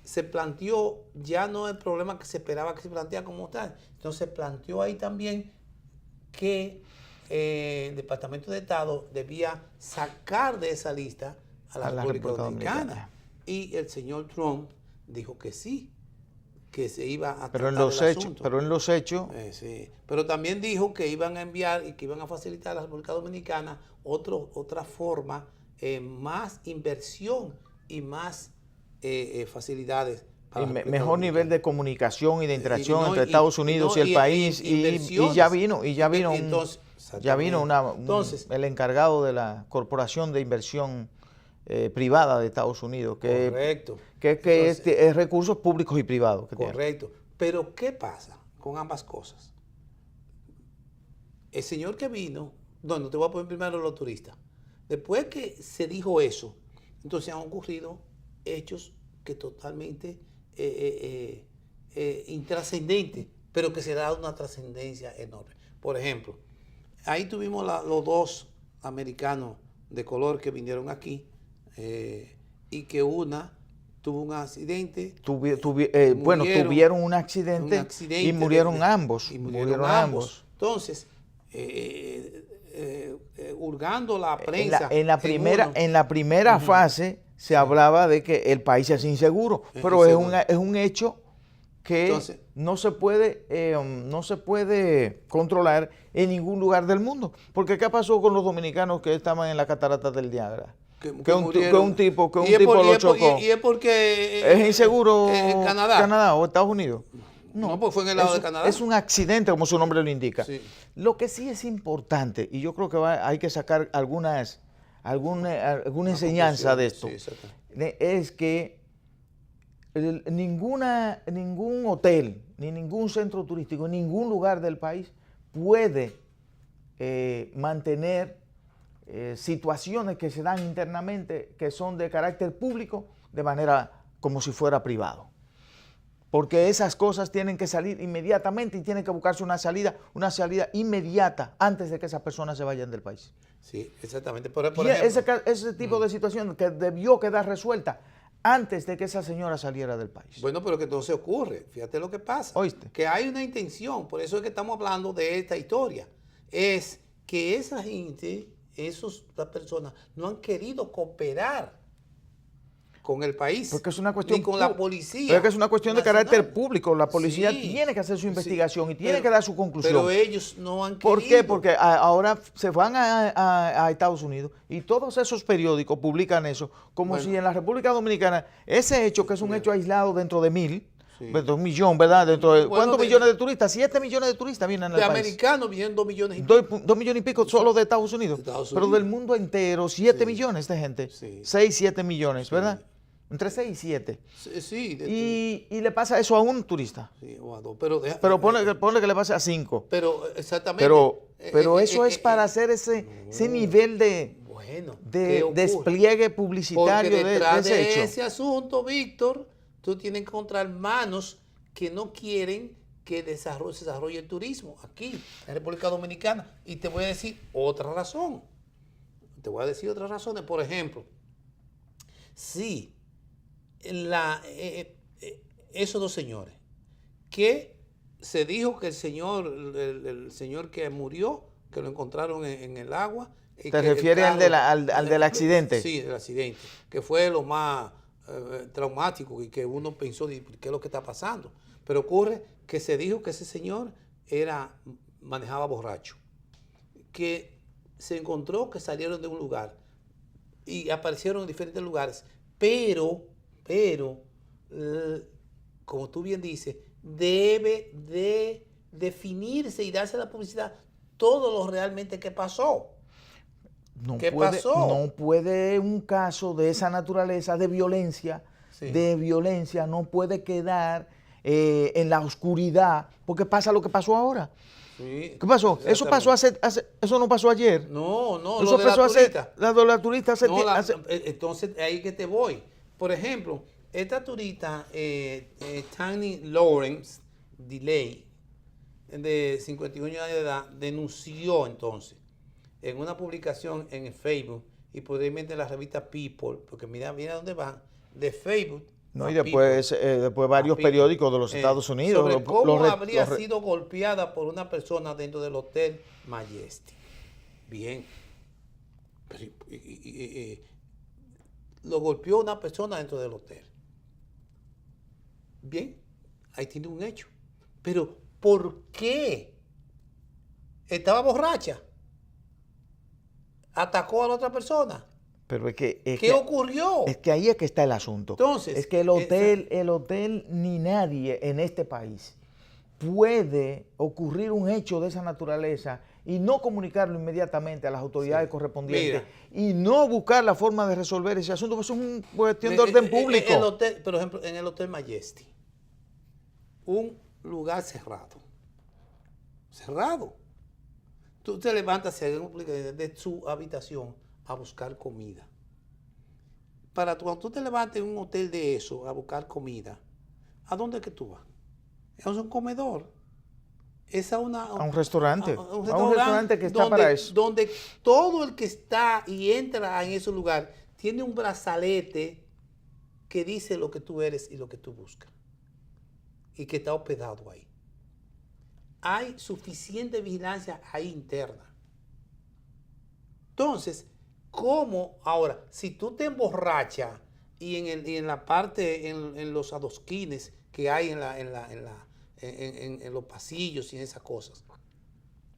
S2: se planteó ya no el problema que se esperaba que se planteara como tal. Entonces se planteó ahí también que el Departamento de Estado debía sacar de esa lista a la República Dominicana. Y el señor Trump dijo que sí, que se iba a
S1: pero en los hechos
S2: sí. Pero también dijo que iban a enviar y que iban a facilitar a la República Dominicana otra forma, más inversión y más facilidades para
S1: mejor nivel de comunicación y de interacción entre Estados Unidos y el país, y ya vino el encargado de la Corporación de Inversión privada de Estados Unidos, que es recursos públicos y privados.
S2: Correcto. Pero ¿qué pasa con ambas cosas? El señor que vino, no te voy a poner primero los turistas. Después que se dijo eso, entonces han ocurrido hechos que totalmente intrascendentes, pero que se da una trascendencia enorme. Por ejemplo, ahí tuvimos los dos americanos de color que vinieron aquí y que una tuvo un accidente.
S1: Tuvieron un accidente y murieron ambos.
S2: Y murieron ambos. Entonces, hurgando la prensa.
S1: En la primera fase se hablaba de que el país es inseguro, pero es un hecho que entonces, no se puede controlar en ningún lugar del mundo. Porque ¿qué pasó con los dominicanos que estaban en la catarata del Niágara? Que un tipo lo chocó.
S2: Y es porque
S1: es inseguro
S2: en Canadá
S1: o Estados Unidos.
S2: No, pues fue en el lado de Canadá.
S1: Es un accidente, como su nombre lo indica.
S2: Sí.
S1: Lo que sí es importante, y yo creo que hay que sacar alguna enseñanza de esto, es que ningún hotel, ni ningún centro turístico, ningún lugar del país puede mantener situaciones que se dan internamente que son de carácter público de manera como si fuera privado. Porque esas cosas tienen que salir inmediatamente y tienen que buscarse una salida inmediata antes de que esas personas se vayan del país.
S2: Sí, exactamente. Por ejemplo,
S1: ese tipo de situación que debió quedar resuelta antes de que esa señora saliera del país.
S2: Bueno, pero que entonces ocurre. Fíjate lo que pasa.
S1: ¿Oíste?
S2: Que hay una intención, por eso es que estamos hablando de esta historia. Es que esa gente, las personas, no han querido cooperar con el país.
S1: Porque es una cuestión.
S2: Ni con la policía.
S1: Porque es una cuestión
S2: nacional.
S1: De carácter público. La policía tiene que hacer su investigación y tiene que dar su conclusión.
S2: Pero ellos no han querido.
S1: ¿Por qué? Porque ahora se van a Estados Unidos y todos esos periódicos publican eso como si en la República Dominicana ese hecho, que es un hecho aislado dentro de 1.000, dentro de 1 millón, ¿verdad? Dentro de ¿cuántos millones de turistas? 7 millones de turistas vienen al país.
S2: De americanos vienen 2 millones y pico.
S1: 2 millones y pico solo de Estados Unidos. Pero del mundo entero, 7 millones de gente. 6, 7 millones, ¿verdad? Entre 6 y 7.
S2: Sí.
S1: Y le pasa eso a un turista.
S2: Sí, o a 2. Pero
S1: ponle que le pase a 5.
S2: Pero exactamente.
S1: Pero eso es para hacer ese nivel de despliegue publicitario
S2: porque detrás
S1: de ese hecho.
S2: Ese asunto, Víctor, tú tienes que encontrar manos que no quieren que se desarrolle el turismo aquí, en la República Dominicana. Y te voy a decir otra razón. Otras razones. Por ejemplo, sí. Esos dos señores, que se dijo que el señor que murió, que lo encontraron en el agua.
S1: ¿Te refieres al del accidente?
S2: Sí, del accidente, que fue lo más traumático y que uno pensó, ¿qué es lo que está pasando? Pero ocurre que se dijo que ese señor manejaba borracho, que se encontró que salieron de un lugar y aparecieron en diferentes lugares, pero, como tú bien dices, debe de definirse y darse la publicidad todo lo realmente que pasó.
S1: No puede un caso de esa naturaleza de violencia, no puede quedar en la oscuridad, porque pasa lo que pasó ahora.
S2: Sí,
S1: ¿qué pasó? Eso pasó eso no pasó ayer.
S2: No,
S1: eso
S2: lo de
S1: pasó
S2: la turista.
S1: Entonces
S2: ahí que te voy. Por ejemplo, esta turista, Tani Lawrence Delay, de 51 años de edad, denunció entonces en una publicación en Facebook y posiblemente en la revista People, porque mira dónde van, de Facebook.
S1: No, y después varios periódicos de los Estados Unidos.
S2: Sobre cómo habría sido golpeada por una persona dentro del Hotel Majestic. Bien. Lo golpeó una persona dentro del hotel. Bien, ahí tiene un hecho. Pero, ¿por qué? Estaba borracha. Atacó a la otra persona.
S1: Pero
S2: ¿Qué ocurrió?
S1: Es que ahí es que está el asunto.
S2: Entonces,
S1: es que el hotel ni nadie en este país puede ocurrir un hecho de esa naturaleza y no comunicarlo inmediatamente a las autoridades correspondientes y no buscar la forma de resolver ese asunto, porque eso es una cuestión de orden público.
S2: Por ejemplo, en el Hotel Majestic, un lugar cerrado. Tú te levantas de su habitación a buscar comida. Cuando tú te levantes en un hotel de eso a buscar comida, ¿a dónde es que tú vas? Es un comedor. Es
S1: a un restaurante.
S2: a un
S1: A un restaurante que está
S2: donde,
S1: para eso.
S2: donde todo el que está y entra en ese lugar tiene un brazalete que dice lo que tú eres y lo que tú buscas. Y que está hospedado ahí. Hay suficiente vigilancia ahí interna. Entonces, ¿cómo ahora? Si tú te emborrachas y en la parte, en los adoquines que hay en los pasillos y en esas cosas,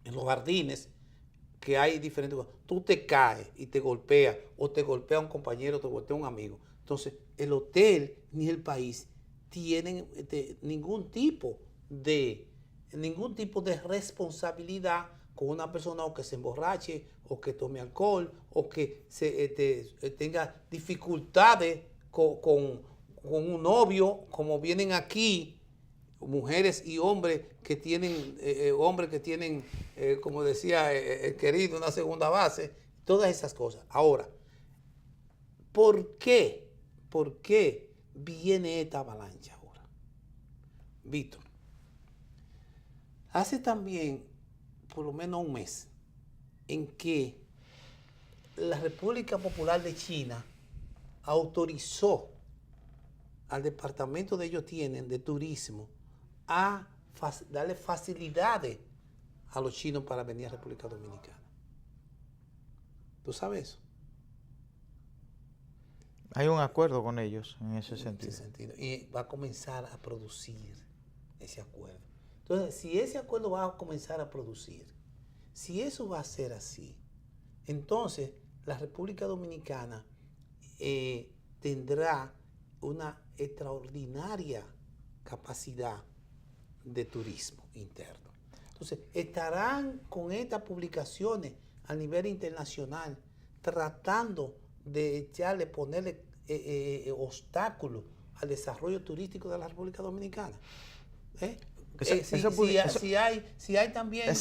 S2: en los jardines, que hay diferentes cosas, tú te caes y te golpeas, o te golpea un compañero, te golpea un amigo. Entonces, el hotel ni el país tienen ningún tipo de responsabilidad con una persona o que se emborrache, o que tome alcohol, o que tenga dificultades con un novio, como vienen aquí mujeres y hombres que tienen, como decía el querido, una segunda base, todas esas cosas. Ahora, ¿por qué viene esta avalancha ahora? Víctor, hace también por lo menos un mes en que la República Popular de China autorizó al departamento de ellos tienen de turismo a darle facilidades a los chinos para venir a República Dominicana. ¿Tú sabes eso?
S1: Hay un acuerdo con ellos en ese sentido.
S2: Y va a comenzar a producir ese acuerdo. Entonces, si ese acuerdo va a comenzar a producir, si eso va a ser así, entonces la República Dominicana tendrá una extraordinaria capacidad de turismo interno. Entonces, estarán con estas publicaciones a nivel internacional tratando de ponerle obstáculos al desarrollo turístico de la República Dominicana. Si hay también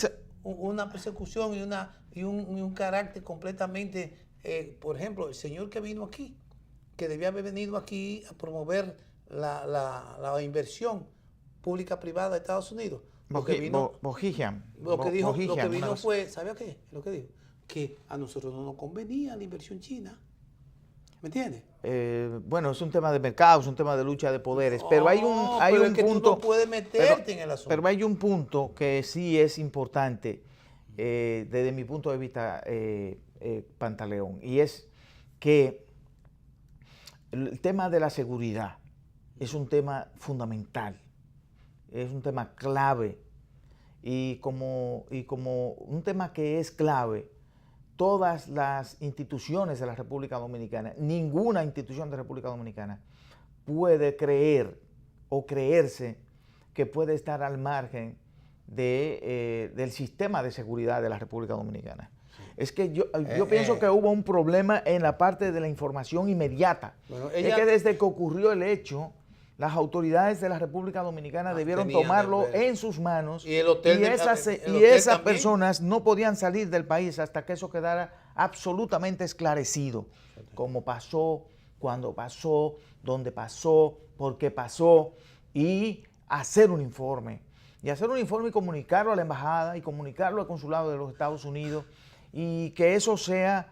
S2: una persecución y un carácter completamente, por ejemplo, el señor que vino aquí, que debía haber venido aquí a promover la inversión pública-privada de Estados Unidos. Lo que vino fue, ¿sabía qué? Lo que dijo, que a nosotros no nos convenía la inversión china. ¿Me entiendes?
S1: Bueno, es un tema de mercado, es un tema de lucha de poderes, pero hay un punto.
S2: Tú no puedes meterte en el asunto.
S1: Pero hay un punto que sí es importante desde mi punto de vista, Pantaleón, y es que el tema de la seguridad es un tema fundamental, es un tema clave, y como un tema que es clave, todas las instituciones de la República Dominicana, ninguna institución de la República Dominicana puede creer o creerse que puede estar al margen del sistema de seguridad de la República Dominicana. Es que yo pienso que hubo un problema en la parte de la información inmediata. Bueno, es que desde que ocurrió el hecho, las autoridades de la República Dominicana debieron tomarlo en sus manos, y esas personas no podían salir del país hasta que eso quedara absolutamente esclarecido. Cómo pasó, cuándo pasó, dónde pasó, por qué pasó, y hacer un informe. Y hacer un informe y comunicarlo a la embajada y comunicarlo al consulado de los Estados Unidos, y que eso sea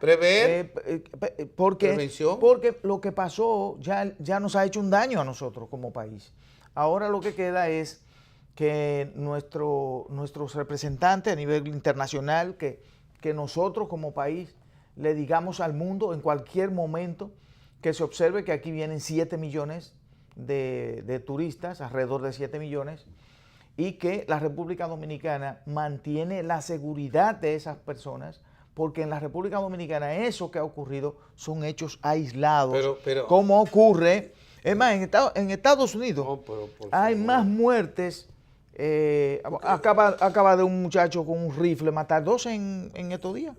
S1: porque lo que pasó ya nos ha hecho un daño a nosotros como país. Ahora lo que queda es que nuestros representantes a nivel internacional, que nosotros como país le digamos al mundo en cualquier momento que se observe que aquí vienen 7 millones de turistas, alrededor de 7 millones, y que la República Dominicana mantiene la seguridad de esas personas, porque en la República Dominicana eso que ha ocurrido son hechos aislados, como ocurre, es más, en Estados Unidos hay más muertes. Acaba de un muchacho con un rifle matar 2 en estos días,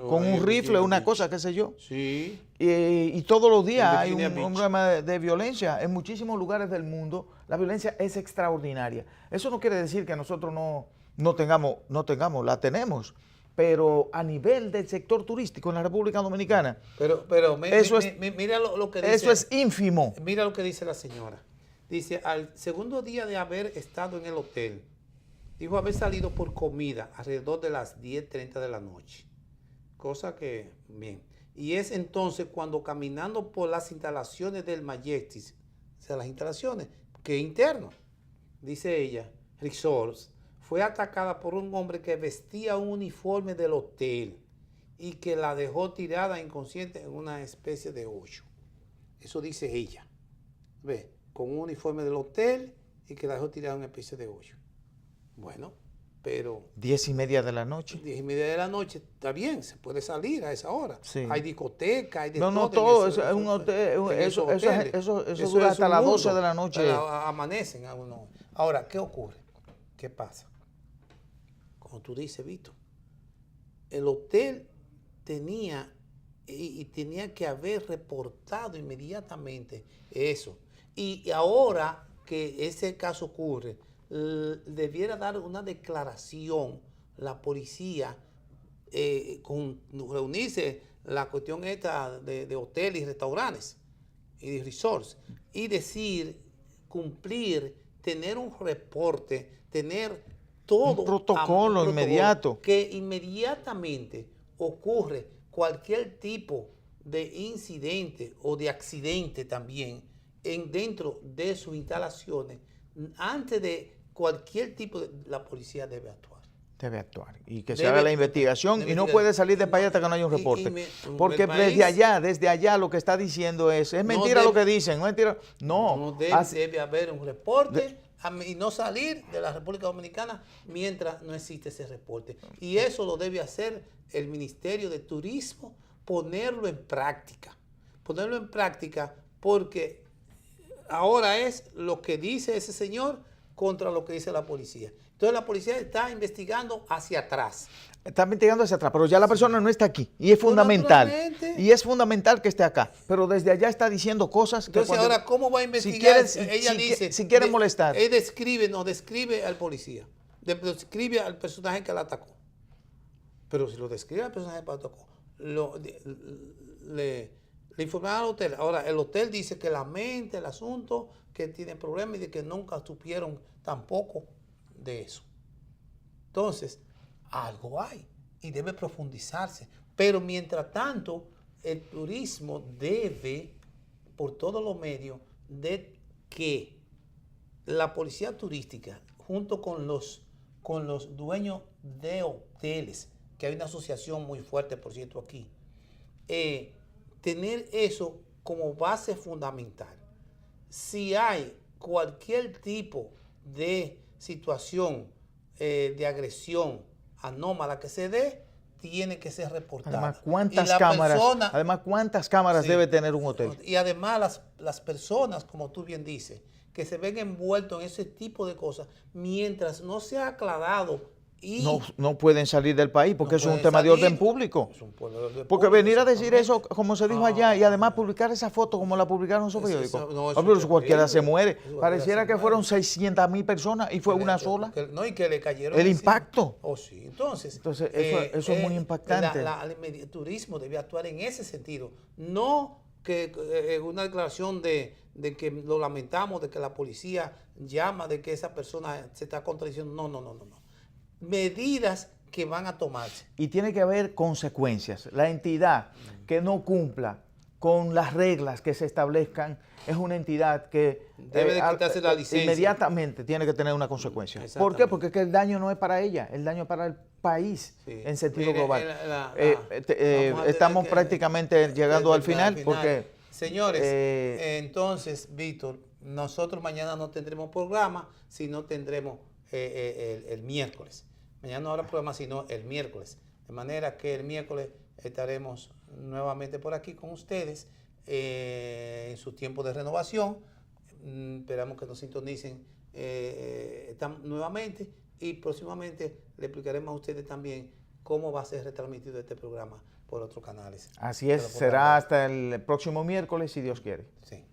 S1: con un rifle, una cosa, qué sé yo. Sí. Y todos los días hay un problema de violencia. En muchísimos lugares del mundo la violencia es extraordinaria. Eso no quiere decir que nosotros no tengamos, la tenemos. Pero a nivel del sector turístico en la República Dominicana,
S2: mira lo que dice.
S1: Eso es ínfimo.
S2: Mira lo que dice la señora. Dice, al segundo día de haber estado en el hotel, Dijo haber salido por comida alrededor de las 10:30 de la noche. Cosa que, bien. Y es entonces cuando caminando por las instalaciones del Majestic, o sea, las instalaciones, que interno, dice ella, Resorts, fue atacada por un hombre que vestía un uniforme del hotel y que la dejó tirada inconsciente en una especie de hoyo. Eso dice ella. ¿Ve? Con un uniforme del hotel y que la dejó tirada en una especie de hoyo. Bueno, pero
S1: 10:30 de la noche.
S2: 10:30 de la noche, está bien, se puede salir a esa hora.
S1: Sí.
S2: Hay discoteca, hay de
S1: No, no,
S2: todo.
S1: todo, eso es un hotel,
S2: en esos hoteles.
S1: eso
S2: Eso
S1: dura
S2: es
S1: hasta
S2: un
S1: las
S2: mundo.
S1: 12 de la noche.
S2: Amanecen a uno. Ahora, ¿qué ocurre? ¿Qué pasa? Como tú dices, Víctor, el hotel tenía tenía que haber reportado inmediatamente eso. Y ahora que ese caso ocurre, debiera dar una declaración la policía, reunirse la cuestión esta de hoteles y restaurantes y de resorts, y decir, cumplir, tener un reporte, tener todo.
S1: Un protocolo inmediato.
S2: Que inmediatamente ocurre cualquier tipo de incidente o de accidente también dentro de sus instalaciones, antes de cualquier tipo la policía debe actuar.
S1: Debe actuar y que se haga la investigación y no puede salir de país hasta que no haya un reporte. Porque desde allá lo que está diciendo es mentira lo que dicen, no es mentira. No,
S2: debe haber un reporte y no salir de la República Dominicana mientras no existe ese reporte. Y eso lo debe hacer el Ministerio de Turismo, ponerlo en práctica. Ponerlo en práctica porque ahora es lo que dice ese señor contra lo que dice la policía. Entonces la policía está investigando hacia atrás.
S1: Está investigando hacia atrás, pero ya la persona no está aquí. Y es fundamental. Y es fundamental que esté acá. Pero desde allá está diciendo cosas que...
S2: Entonces ahora, ¿cómo va a investigar? Ella dice...
S1: Si quiere molestar.
S2: Él describe al policía. Describe al personaje que la atacó. Pero si lo describe al personaje que la atacó, le informaron al hotel. Ahora, el hotel dice que lamenta el asunto, que tiene problemas y de que nunca supieron tampoco de eso. Entonces, algo hay y debe profundizarse. Pero mientras tanto, el turismo debe, por todos los medios, de que la policía turística, junto con los dueños de hoteles, que hay una asociación muy fuerte, por cierto, aquí, tener eso como base fundamental. Si hay cualquier tipo de situación de agresión anómala que se dé, tiene que ser reportada.
S1: Además, ¿cuántas cámaras sí, debe tener un hotel?
S2: Y además las personas, como tú bien dices, que se ven envueltos en ese tipo de cosas, mientras no se ha aclarado y
S1: no pueden salir del país porque eso es un tema de orden público. Porque venir a decir eso, como se dijo allá, y además publicar esa foto como la publicaron en su periódico. Pero cualquiera se muere. Pareciera que fueron 600,000 personas y fue una sola.
S2: Y que le cayeron
S1: el impacto.
S2: Sí. Entonces
S1: eso es muy impactante.
S2: El turismo debe actuar en ese sentido. No que una declaración de que lo lamentamos, de que la policía llama, de que esa persona se está contradiciendo. No. Medidas que van a tomarse.
S1: Y tiene que haber consecuencias. La entidad que no cumpla con las reglas que se establezcan es una entidad que
S2: debe de quitarse la licencia.
S1: Inmediatamente tiene que tener una consecuencia. ¿Por qué? Porque es que el daño no es para ella, el daño es para el país en sentido global. Estamos prácticamente llegando al final porque...
S2: Señores, entonces, Víctor, nosotros mañana no tendremos programa, sino tendremos el miércoles. Mañana no habrá programa, sino el miércoles. De manera que el miércoles estaremos nuevamente por aquí con ustedes en su tiempo de renovación. Esperamos que nos sintonicen nuevamente y próximamente le explicaremos a ustedes también cómo va a ser retransmitido este programa por otros canales.
S1: Así es, será hasta el próximo miércoles, si Dios quiere.
S2: Sí.